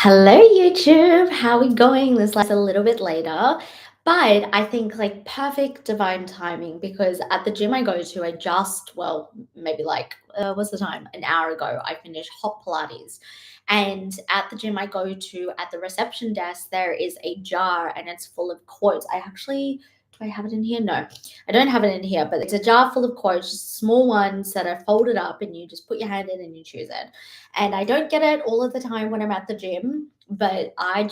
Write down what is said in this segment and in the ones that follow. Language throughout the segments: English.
Hello, YouTube. How are we going? This a little bit later, but I think like perfect divine timing because at the gym I go to, I just, well, maybe like, what's the time? An hour ago, I finished hot Pilates. And at the gym I go to, at the reception desk, there is a jar and it's full of quotes. Do I have it in here? No, I don't have it in here, but it's a jar full of quotes, just small ones that are folded up, and you just put your hand in and you choose it. And I don't get it all of the time when I'm at the gym, but I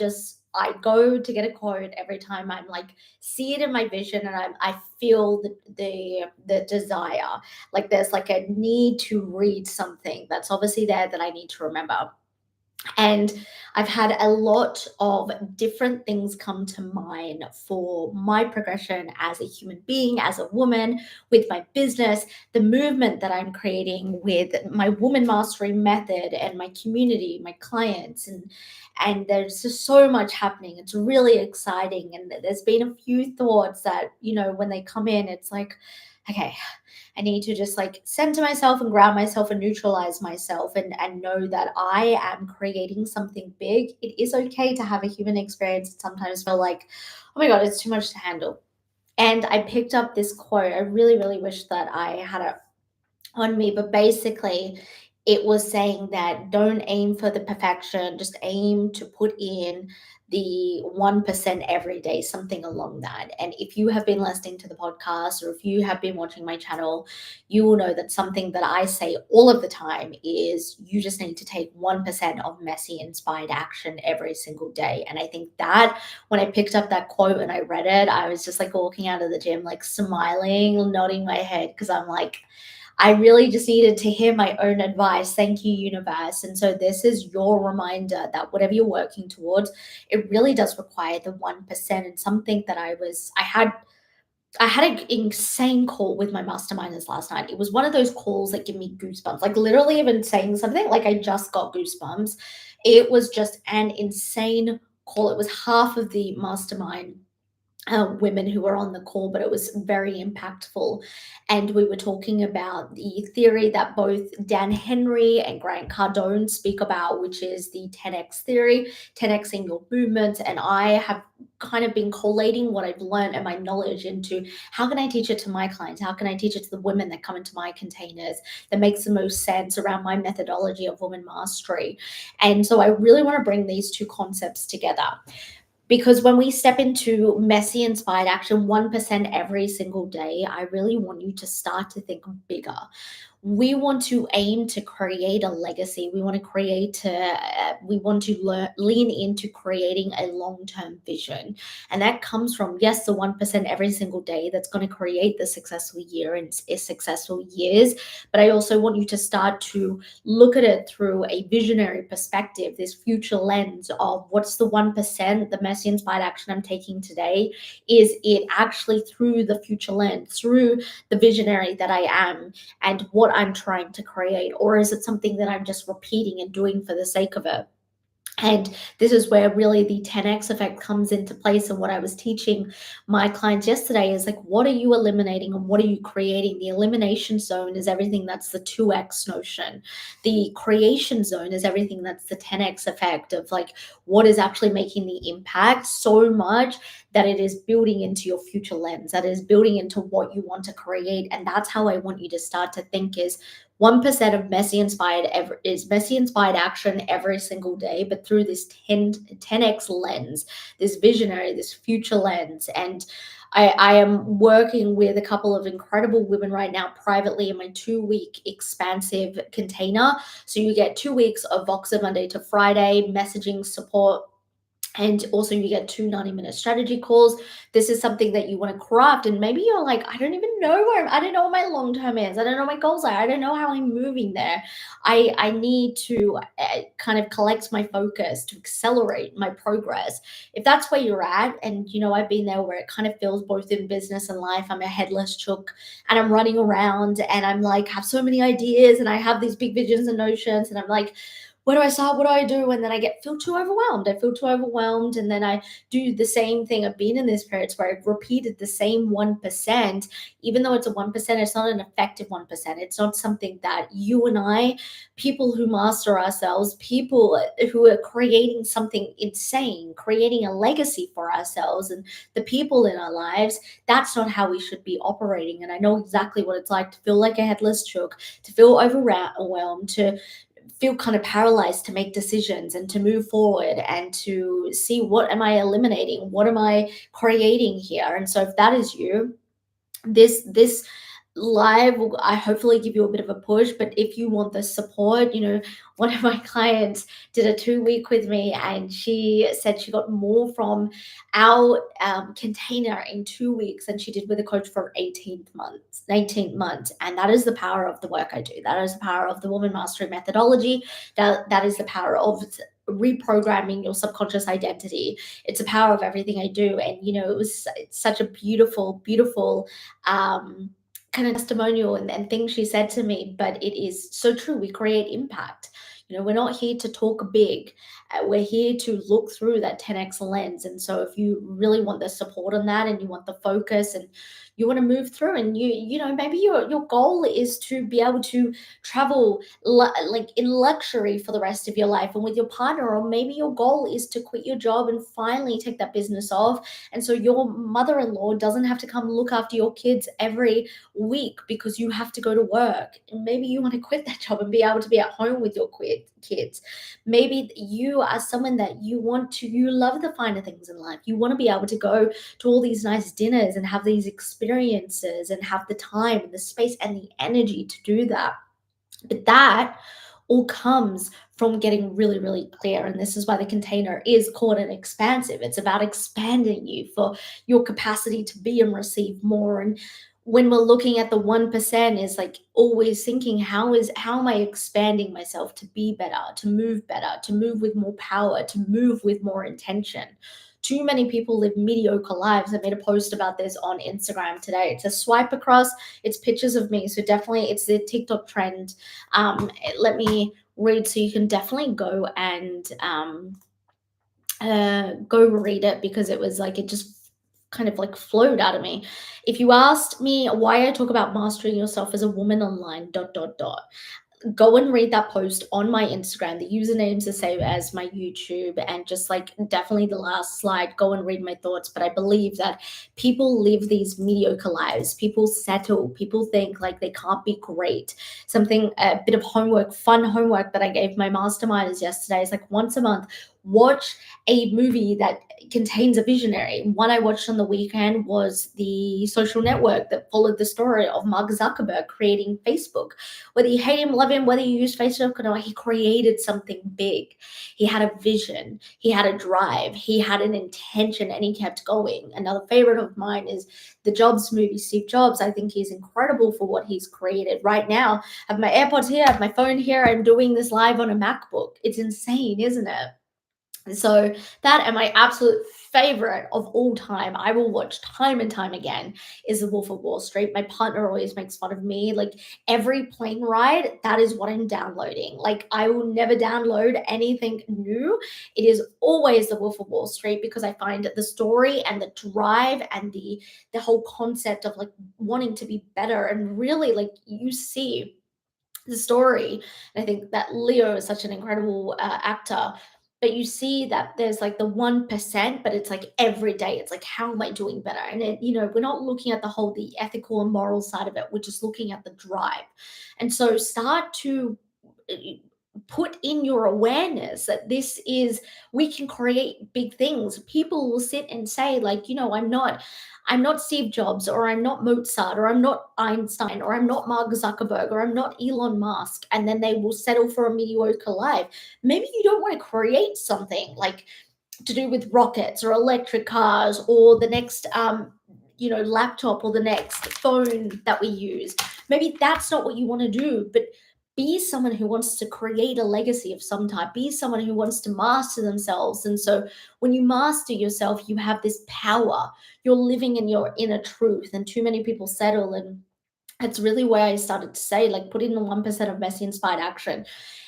go to get a quote every time I'm like see it in my vision, and I feel the desire. Like there's like a need to read something that's obviously there that I need to remember. And I've had a lot of different things come to mind for my progression as a human being, as a woman, with my business, the movement that I'm creating with my woman mastery method and my community, my clients. And there's just so much happening. It's really exciting. And there's been a few thoughts that, when they come in, it's like, okay, I need to just like center myself and ground myself and neutralize myself, and know that I am creating something big. It is okay to have a human experience and sometimes feel like, oh my God, it's too much to handle. And I picked up this quote. I really, really wish that I had it on me, but basically it was saying that don't aim for the perfection, just aim to put in the 1% every day, something along that. And if you have been listening to the podcast or if you have been watching my channel, you will know that something that I say all of the time is you just need to take 1% of messy inspired action every single day. And I think that when I picked up that quote and I read it, I was just like walking out of the gym like smiling, nodding my head, because I'm like, I really just needed to hear my own advice. Thank you, universe. And so this is your reminder that whatever you're working towards, it really does require the 1%. And something that I had an insane call with my masterminders last night. It was one of those calls that give me goosebumps. Like literally even saying something, like I just got goosebumps. It was just an insane call. It was half of the mastermind women who were on the call, but it was very impactful. And we were talking about the theory that both Dan Henry and Grant Cardone speak about, which is the 10x theory, 10xing your movement. And I have kind of been collating what I've learned and my knowledge into how can I teach it to my clients? How can I teach it to the women that come into my containers that makes the most sense around my methodology of woman mastery? And so I really want to bring these two concepts together. Because when we step into messy inspired action 1% every single day, I really want you to start to think bigger. We want to aim to create a legacy. We want to lean into creating a long-term vision. And that comes from, yes, the 1% every single day that's going to create the successful year and successful years. But I also want you to start to look at it through a visionary perspective, this future lens of what's the 1%, the messy inspired action I'm taking today. Is it actually through the future lens, through the visionary that I am and what I'm trying to create? Or is it something that I'm just repeating and doing for the sake of it? And this is where really the 10x effect comes into place. And what I was teaching my clients yesterday is like, what are you eliminating and what are you creating? The elimination zone is everything that's the 2x notion. The creation zone is everything that's the 10x effect of like what is actually making the impact so much that it is building into your future lens, that is building into what you want to create. And that's how I want you to start to think is 1% of messy inspired action every single day, but through this 10x lens, this visionary, this future lens. And I am working with a couple of incredible women right now privately in my 2-week expansive container. So you get 2 weeks of Voxer Monday to Friday messaging support. And also you get 2 90-minute strategy calls. This is something that you want to craft. And maybe you're like, I don't even know I don't know what my long-term is. I don't know what my goals are. I don't know how I'm moving there. I need to kind of collect my focus to accelerate my progress. If that's where you're at, and I've been there where it kind of feels both in business and life, I'm a headless chook and I'm running around and I'm like, have so many ideas and I have these big visions and notions and I'm like, where do I start? What do I do? And then I feel too overwhelmed. I feel too overwhelmed. And then I do the same thing. I've been in this periods where I've repeated the same 1%, even though it's a 1%, it's not an effective 1%. It's not something that you and I, people who master ourselves, people who are creating something insane, creating a legacy for ourselves and the people in our lives, that's not how we should be operating. And I know exactly what it's like to feel like a headless chook, to feel overwhelmed, to feel kind of paralyzed to make decisions and to move forward and to see what am I eliminating, what am I creating here. And so if that is you, this live will I hopefully give you a bit of a push. But if you want the support, one of my clients did a 2 week with me, and she said she got more from our container in 2 weeks than she did with a coach for 18 months. And that is the power of the work I do. That is the power of the Woman Mastery methodology. That is the power of reprogramming your subconscious identity. It's the power of everything I do. And it's such a beautiful kind of testimonial and things she said to me, but it is so true. We create impact. We're not here to talk big. We're here to look through that 10x lens. And so if you really want the support on that, and you want the focus, and you want to move through, and maybe your goal is to be able to travel like in luxury for the rest of your life and with your partner, or maybe your goal is to quit your job and finally take that business off, and so your mother-in-law doesn't have to come look after your kids every week because you have to go to work. And maybe you want to quit that job and be able to be at home with your kids. Maybe you are someone that you love the finer things in life. You want to be able to go to all these nice dinners and have these experiences and have the time and the space and the energy to do that. But that all comes from getting really, really clear. And this is why the container is called an expansive. It's about expanding you for your capacity to be and receive more. And when we're looking at the 1%, is like always thinking, how am I expanding myself to be better, to move with more power, to move with more intention. Too many people live mediocre lives. I made a post about this on Instagram today. It's a swipe across, it's pictures of me. So definitely it's the TikTok trend. Let me read, so you can definitely go and go read it, because it was like, it just kind of like flowed out of me. If you asked me why I talk about mastering yourself as a woman online, dot dot dot, go and read that post on my Instagram. The username's the same as my YouTube, and just like definitely the last slide, go and read my thoughts. But I believe that people live these mediocre lives. People settle. People think like they can't be great. A bit of homework, fun homework that I gave my masterminders yesterday is like, once a month, watch a movie that contains a visionary. One I watched on the weekend was The Social Network, that followed the story of Mark Zuckerberg creating Facebook. Whether you hate him, love him, whether you use Facebook or not, he created something big. He had a vision, he had a drive, he had an intention, and he kept going. Another favorite of mine is the Jobs movie, Steve Jobs. I think he's incredible for what he's created. Right now, I have my AirPods here, I have my phone here, I'm doing this live on a MacBook. It's insane, isn't it? So that, and my absolute favorite of all time, I will watch time and time again, is The Wolf of Wall Street. My partner always makes fun of me. Like every plane ride, that is what I'm downloading. Like I will never download anything new. It is always The Wolf of Wall Street, because I find the story and the drive and the whole concept of like wanting to be better, and really like you see the story. And I think that Leo is such an incredible actor. But you see that there's like the 1%, but it's like every day. It's like, how am I doing better? And we're not looking at the ethical and moral side of it. We're just looking at the drive. And so start to uh, put in your awareness that we can create big things. People will sit and say, like, I'm not Steve Jobs, or I'm not Mozart, or I'm not Einstein, or I'm not Mark Zuckerberg, or I'm not Elon Musk. And then they will settle for a mediocre life. Maybe you don't want to create something like to do with rockets or electric cars, or the next laptop, or the next phone that we use. Maybe that's not what you want to do, but be someone who wants to create a legacy of some type. Be someone who wants to master themselves. And so when you master yourself, you have this power. You're living in your inner truth. And too many people settle, and It's really where I started to say, like, put in the 1% of messy inspired action.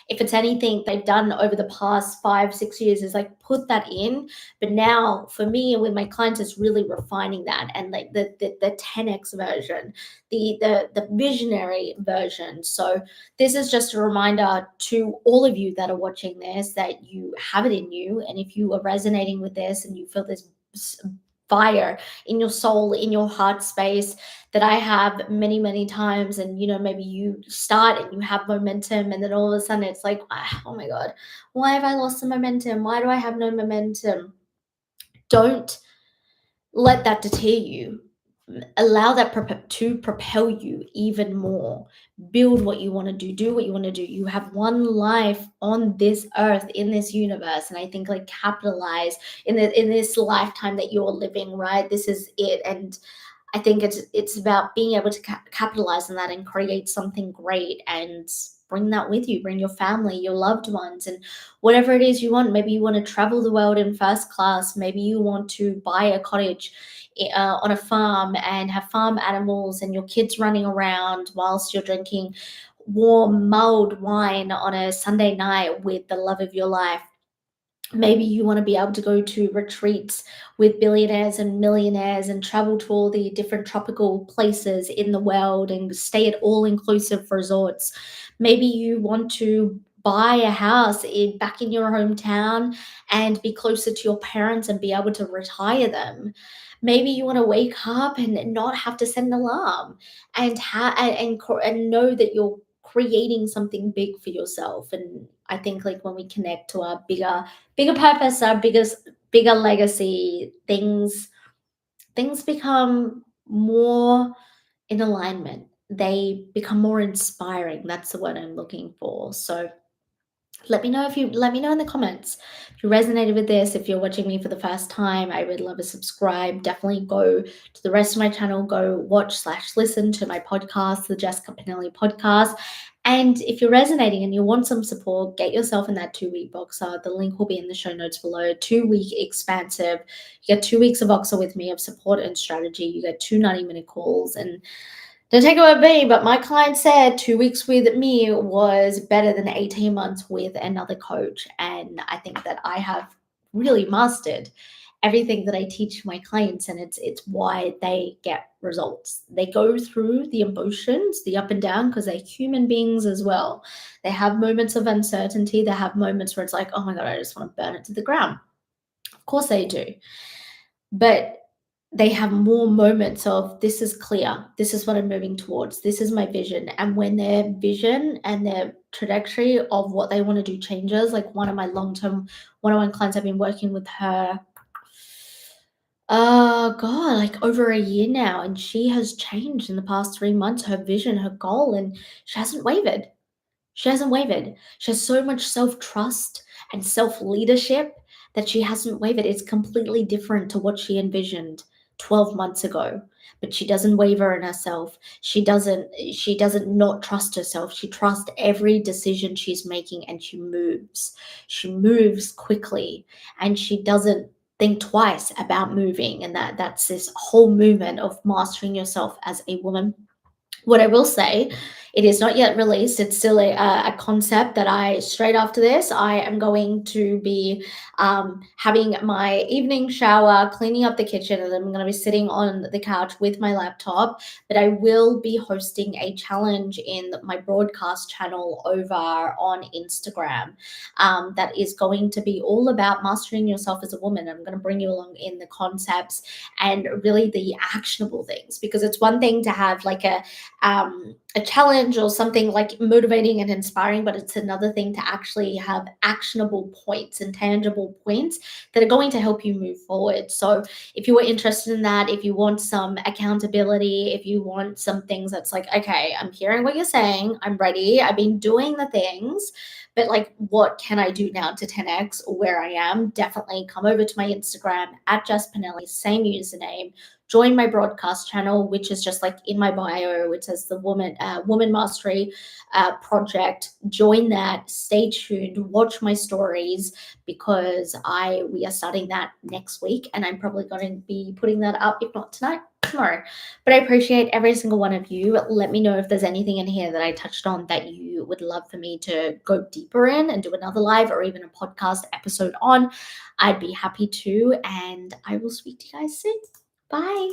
If it's anything they've done over the past 5, 6 years, is like put that in. But now for me and with my clients, it's really refining that and like the 10x version, the visionary version. So this is just a reminder to all of you that are watching this that you have it in you. And if you are resonating with this and you feel this fire in your soul, in your heart space, that I have many, many times. And, maybe you start and you have momentum, and then all of a sudden it's like, oh my God, why have I lost the momentum? Why do I have no momentum? Don't let that deter you. Allow that to propel you even more. Build what you want to do what you want to do. You have one life on this earth, in this universe, and I think, like, capitalize in this lifetime that you're living, right? This is it. And I think it's about being able to capitalize on that and create something great, and bring that with you. Bring your family, your loved ones, and whatever it is you want. Maybe you want to travel the world in first class. Maybe you want to buy a cottage on a farm and have farm animals and your kids running around whilst you're drinking warm mulled wine on a Sunday night with the love of your life. Maybe you want to be able to go to retreats with billionaires and millionaires and travel to all the different tropical places in the world and stay at all inclusive resorts. Maybe you want to buy a house back in your hometown and be closer to your parents and be able to retire them. Maybe you want to wake up and not have to set an alarm, and and know that you're creating something big for yourself. And I think, like, when we connect to our bigger purpose, our bigger legacy, things become more in alignment. They become more inspiring. That's the word I'm looking for. So let me know in the comments if you resonated with this. If you're watching me for the first time, I would love a subscribe. Definitely go to the rest of my channel, go watch/listen to my podcast, the Jessica Pinili podcast. And if you're resonating and you want some support, get yourself in that 2-week boxer. The link will be in the show notes below. 2-week expansive. You get 2 weeks of boxer with me, of support and strategy. You get 2 90-minute calls. And don't take it with me, but my client said 2 weeks with me was better than 18 months with another coach. And I think that I have really mastered everything that I teach my clients, and it's why they get results. They go through the emotions, the up and down, because they're human beings as well. They have moments of uncertainty. They have moments where it's like, oh my God, I just want to burn it to the ground. Of course they do. But they have more moments of, this is clear, this is what I'm moving towards, this is my vision. And when their vision and their trajectory of what they want to do changes, like one of my long-term one-on-one clients, I've been working with her, God, like over a year now, and she has changed in the past 3 months, her vision, her goal, and she hasn't wavered. She hasn't wavered. She has so much self-trust and self-leadership that she hasn't wavered. It's completely different to what she envisioned 12 months ago. But she doesn't waver in herself. She doesn't not trust herself. She trusts every decision she's making, and she moves. She moves quickly, and she doesn't think twice about moving. And that's this whole movement of mastering yourself as a woman. What I will say, it is not yet released. It's still a concept that straight after this, I am going to be having my evening shower, cleaning up the kitchen, and I'm going to be sitting on the couch with my laptop. But I will be hosting a challenge in my broadcast channel over on Instagram, that is going to be all about mastering yourself as a woman. I'm going to bring you along in the concepts and really the actionable things, because it's one thing to have like a challenge or something like motivating and inspiring, but it's another thing to actually have actionable points and tangible points that are going to help you move forward. So if you were interested in that, if you want some accountability, if you want some things that's like, okay, I'm hearing what you're saying, I'm ready, I've been doing the things, but like, what can I do now to 10x where I am? Definitely come over to my Instagram at Jess Pinelli, same username. join my broadcast channel, which is just like in my bio. It says the Woman Mastery project. Join that. Stay tuned. Watch my stories because we are starting that next week, and I'm probably going to be putting that up, if not tonight, tomorrow. But I appreciate every single one of you. Let me know if there's anything in here that I touched on that you would love for me to go deeper in and do another live or even a podcast episode on. I'd be happy to, and I will speak to you guys soon. Bye.